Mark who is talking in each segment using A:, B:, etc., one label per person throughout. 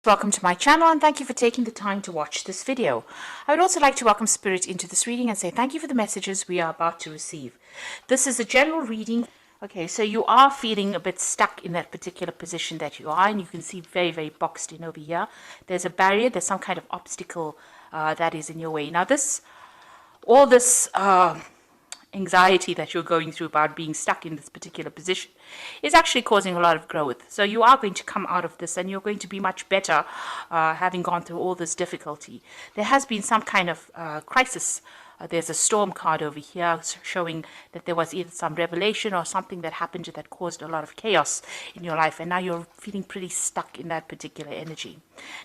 A: Welcome to my channel and thank you for taking the time to watch this video. I would also like to welcome Spirit into this reading and say thank you for the messages we are about to receive. This is a general reading. Okay, so you are feeling a bit stuck in that particular position that you are, and you can see very boxed in over here. There's a barrier, there's some kind of obstacle that is in your way. Now all this anxiety that you're going through about being stuck in this particular position is actually causing a lot of growth. So you are going to come out of this and you're going to be much better having gone through all this difficulty. There has been some kind of crisis. There's a storm card over here showing that there was either some revelation or something that happened that caused a lot of chaos in your life, and now you're feeling pretty stuck in that particular energy.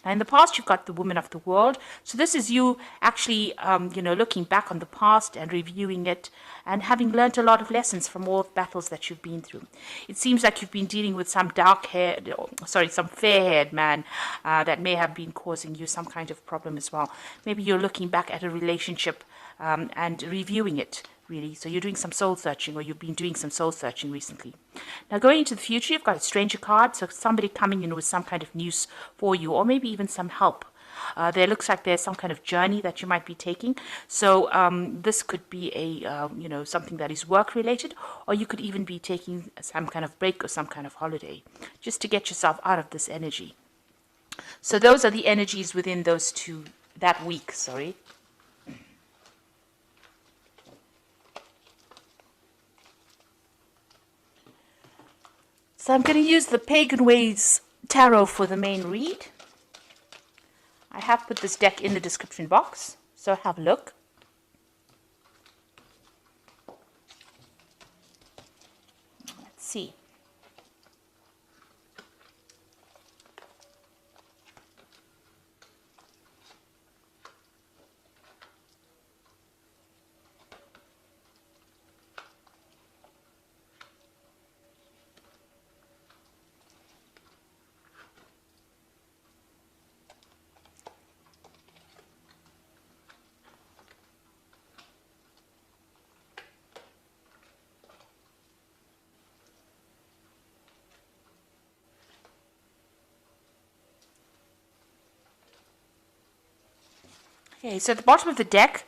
A: Now in the past you've got the woman of the world, so this is you actually looking back on the past and reviewing it and having learned a lot of lessons from all the battles that you've been through. It seems like you've been dealing with some some fair-haired man that may have been causing you some kind of problem as well. Maybe you're looking back at a relationship and reviewing it, really. So you're doing some soul searching, or you've been doing some soul searching recently. Now going into the future, you've got a stranger card, so somebody coming in with some kind of news for you, or maybe even some help. There looks like there's some kind of journey that you might be taking. So this could be a something that is work related, or you could even be taking some kind of break or some kind of holiday just to get yourself out of this energy. So those are the energies within that week. So I'm going to use the Pagan Ways Tarot for the main read. I have put this deck in the description box, so have a look. Let's see. Okay, so at the bottom of the deck,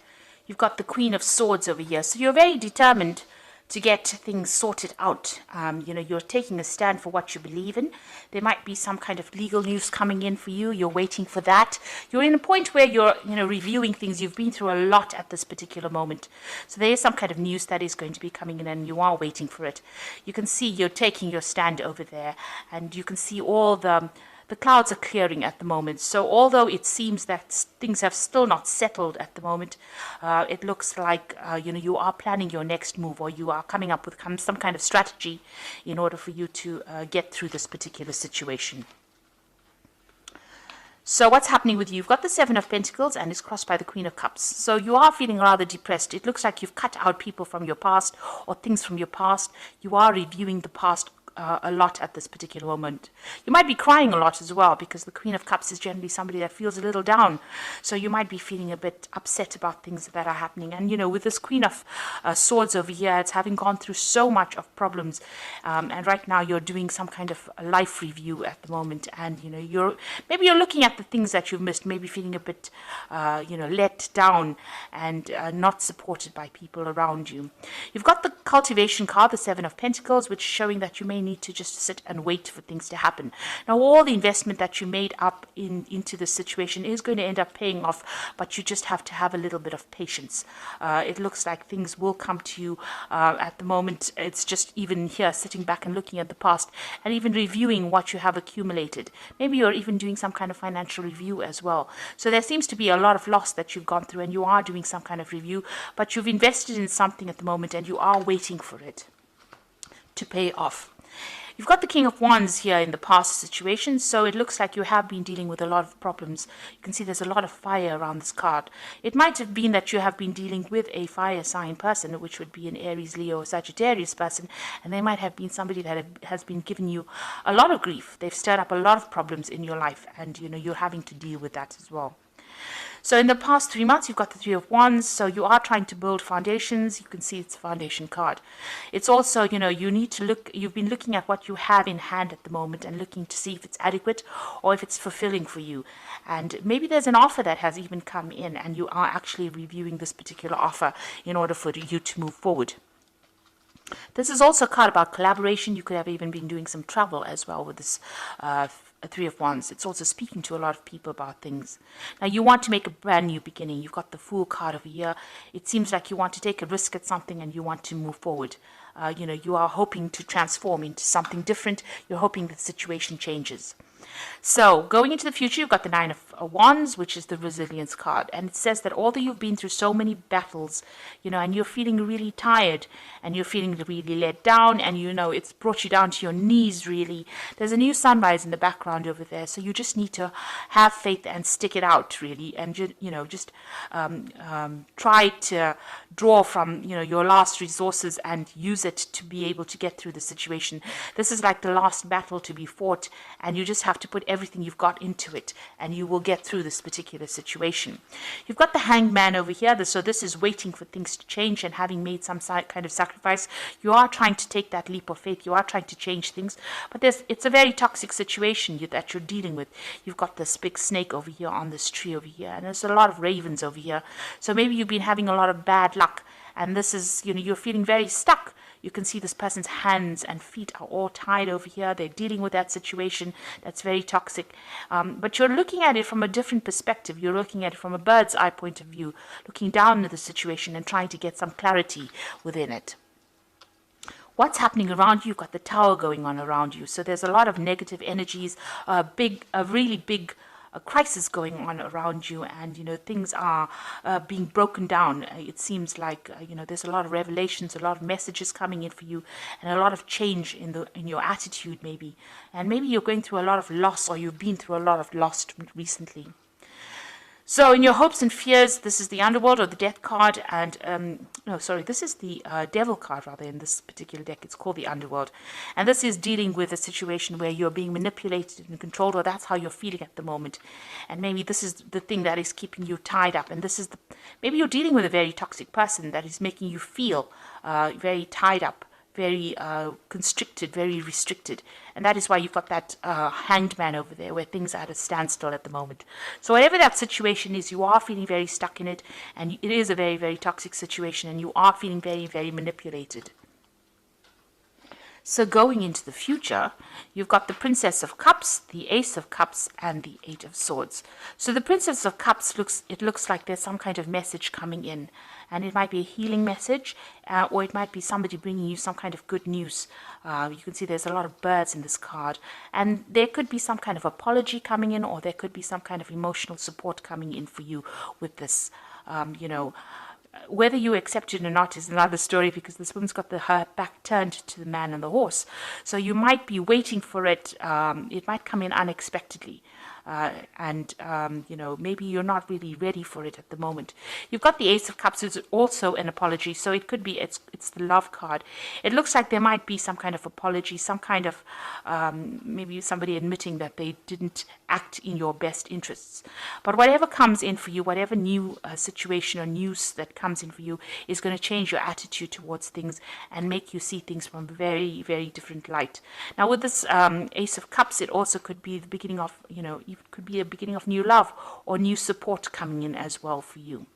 A: you've got the Queen of Swords over here. So you're very determined to get things sorted out. You're taking a stand for what you believe in. There might be some kind of legal news coming in for you. You're waiting for that. You're in a point where you're, reviewing things. You've been through a lot at this particular moment. So there is some kind of news that is going to be coming in, and you are waiting for it. You can see you're taking your stand over there, and you can see all the clouds are clearing at the moment. So although it seems that things have still not settled at the moment, it looks like you are planning your next move, or you are coming up with some kind of strategy in order for you to get through this particular situation. So what's happening with you? You've got the Seven of Pentacles and it's crossed by the Queen of Cups. So you are feeling rather depressed. It looks like you've cut out people from your past or things from your past. You are reviewing the past a lot at this particular moment. You might be crying a lot as well, because the Queen of Cups is generally somebody that feels a little down. So you might be feeling a bit upset about things that are happening. And with this Queen of Swords over here, it's having gone through so much of problems, and right now you're doing some kind of life review at the moment, and you're looking at the things that you've missed, maybe feeling a bit let down and not supported by people around you. You've got the Cultivation card, the Seven of Pentacles, which is showing that you may need to just sit and wait for things to happen. Now all the investment that you made up into this situation is going to end up paying off, but you just have to have a little bit of patience. It looks like things will come to you. At the moment it's just even here sitting back and looking at the past and even reviewing what you have accumulated. Maybe you're even doing some kind of financial review as well. So there seems to be a lot of loss that you've gone through, and you are doing some kind of review, but you've invested in something at the moment and you are waiting for it to pay off. You've got the King of Wands here in the past situation, so it looks like you have been dealing with a lot of problems. You can see there's a lot of fire around this card. It might have been that you have been dealing with a fire sign person, which would be an Aries, Leo, or Sagittarius person, and they might have been somebody that has been giving you a lot of grief. They've stirred up a lot of problems in your life, and you're having to deal with that as well. So in the past 3 months, you've got the Three of Wands. So you are trying to build foundations. You can see it's a foundation card. It's also, you need to look, you've been looking at what you have in hand at the moment and looking to see if it's adequate or if it's fulfilling for you. And maybe there's an offer that has even come in and you are actually reviewing this particular offer in order for you to move forward. This is also a card about collaboration. You could have even been doing some travel as well with this Three of Wands. It's also speaking to a lot of people about things. Now, you want to make a brand new beginning. You've got the Fool card over here. It seems like you want to take a risk at something and you want to move forward. You are hoping to transform into something different. You're hoping the situation changes. So going into the future, you've got the Nine of Wands, which is the resilience card. And it says that although you've been through so many battles, and you're feeling really tired and you're feeling really let down and, it's brought you down to your knees, really. There's a new sunrise in the background over there. So you just need to have faith and stick it out, really. And, just try to draw from, your last resources and use it to be able to get through the situation. This is like the last battle to be fought, and you just have to put everything you've got into it and you will get through this particular situation. You've got the Hanged Man over here, so this is waiting for things to change, and having made some kind of sacrifice, you are trying to take that leap of faith. You are trying to change things, but it's a very toxic situation that you're dealing with. You've got this big snake over here on this tree over here, and there's a lot of ravens over here. So maybe you've been having a lot of bad luck, and this is, you're feeling very stuck. You can see this person's hands and feet are all tied over here. They're dealing with that situation that's very toxic. But you're looking at it from a different perspective. You're looking at it from a bird's eye point of view, looking down at the situation and trying to get some clarity within it. What's happening around you? You've got the Tower going on around you. So there's a lot of negative energies, a really big a crisis going on around you, and things are being broken down. It seems like there's a lot of revelations, a lot of messages coming in for you, and a lot of change in your attitude, maybe. And maybe you're going through a lot of loss, or you've been through a lot of loss recently. So in your hopes and fears, this is the Underworld or the Death card, and this is the Devil card rather in this particular deck. It's called the Underworld, and this is dealing with a situation where you're being manipulated and controlled, or that's how you're feeling at the moment. And maybe this is the thing that is keeping you tied up, and this is maybe you're dealing with a very toxic person that is making you feel very tied up, very constricted, very restricted. And that is why you've got that Hanged Man over there, where things are at a standstill at the moment. So whatever that situation is, you are feeling very stuck in it, and it is a very, very toxic situation, and you are feeling very, very manipulated. So going into the future, you've got the Princess of Cups, the Ace of Cups, and the Eight of Swords. So the Princess of Cups looks like there's some kind of message coming in, and it might be a healing message, or it might be somebody bringing you some kind of good news. You can see there's a lot of birds in this card, and there could be some kind of apology coming in, or there could be some kind of emotional support coming in for you with this, Whether you accept it or not is another story, because this woman's got her back turned to the man and the horse. So you might be waiting for it. It might come in unexpectedly. Maybe you're not really ready for it at the moment. You've got the Ace of Cups, which is also an apology. So it could be it's the Love card. It looks like there might be some kind of apology, some kind of maybe somebody admitting that they didn't act in your best interests. But whatever comes in for you, whatever new situation or news that comes in for you, is going to change your attitude towards things and make you see things from a very, very different light. Now with this Ace of Cups, it also could be the beginning of, it could be a beginning of new love or new support coming in as well for you.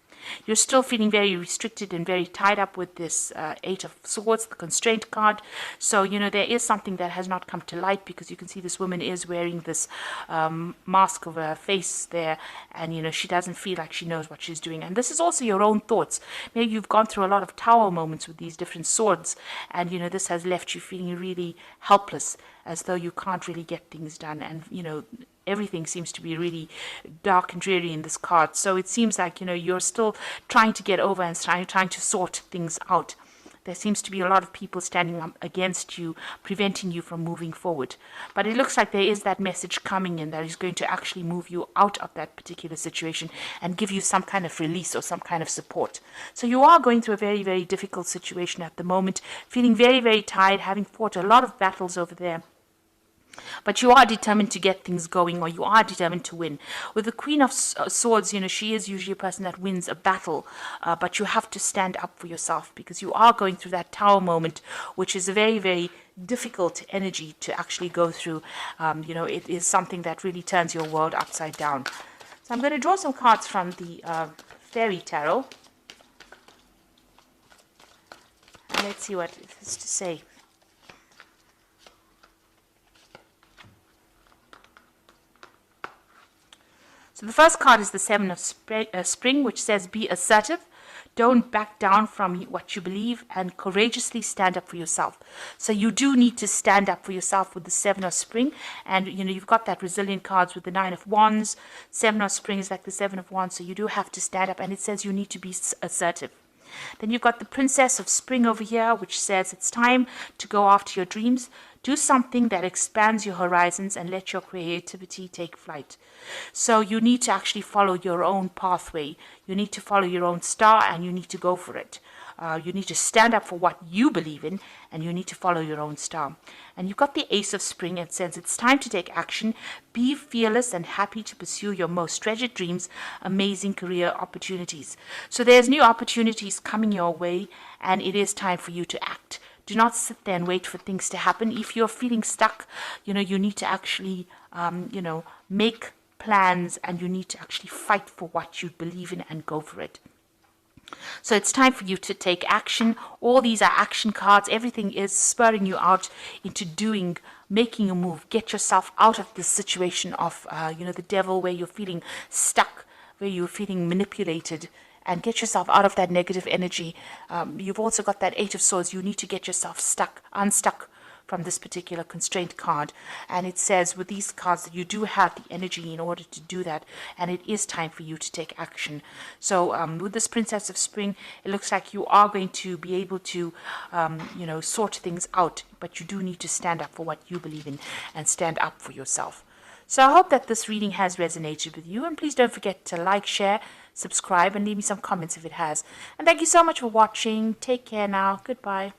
A: You're still feeling very restricted and very tied up with this Eight of Swords, the constraint card. So, there is something that has not come to light, because you can see this woman is wearing this mask over her face there, and, she doesn't feel like she knows what she's doing. And this is also your own thoughts. Maybe you've gone through a lot of Tower moments with these different swords, and, this has left you feeling really helpless, as though you can't really get things done, and, everything seems to be really dark and dreary in this card. So it seems like, you're still trying to get over and trying to sort things out. There seems to be a lot of people standing up against you, preventing you from moving forward. But it looks like there is that message coming in that is going to actually move you out of that particular situation and give you some kind of release or some kind of support. So you are going through a very, very difficult situation at the moment, feeling very, very tired, having fought a lot of battles over there. But you are determined to get things going, or you are determined to win. With the Queen of Swords, she is usually a person that wins a battle, but you have to stand up for yourself, because you are going through that tower moment, which is a very, very difficult energy to actually go through. It is something that really turns your world upside down. So I'm going to draw some cards from the Fairy Tarot. And let's see what it has to say. So the first card is the Seven of Spring, which says be assertive. Don't back down from what you believe, and courageously stand up for yourself. So you do need to stand up for yourself with the Seven of Spring. And, you've got that resilient cards with the Nine of Wands. Seven of Spring is like the Seven of Wands. So you do have to stand up, and it says you need to be assertive. Then you've got the Princess of Spring over here, which says it's time to go after your dreams. Do something that expands your horizons and let your creativity take flight. So you need to actually follow your own pathway. You need to follow your own star, and you need to go for it. You need to stand up for what you believe in, and you need to follow your own star. And you've got the Ace of Spring. It says it's time to take action. Be fearless and happy to pursue your most treasured dreams, amazing career opportunities. So there's new opportunities coming your way, and it is time for you to act. Do not sit there and wait for things to happen. If you're feeling stuck, you need to actually, make plans, and you need to actually fight for what you believe in and go for it. So it's time for you to take action. All these are action cards. Everything is spurring you out into making a move. Get yourself out of this situation of, the devil, where you're feeling stuck, where you're feeling manipulated, and get yourself out of that negative energy. You've also got that Eight of Swords. You need to get yourself unstuck from this particular constraint card. And it says with these cards that you do have the energy in order to do that, and it is time for you to take action. So with this Princess of Spring, it looks like you are going to be able to sort things out, but you do need to stand up for what you believe in and stand up for yourself. So I hope that this reading has resonated with you, and please don't forget to like, share, subscribe, and leave me some comments if it has. And thank you so much for watching. Take care now. Goodbye.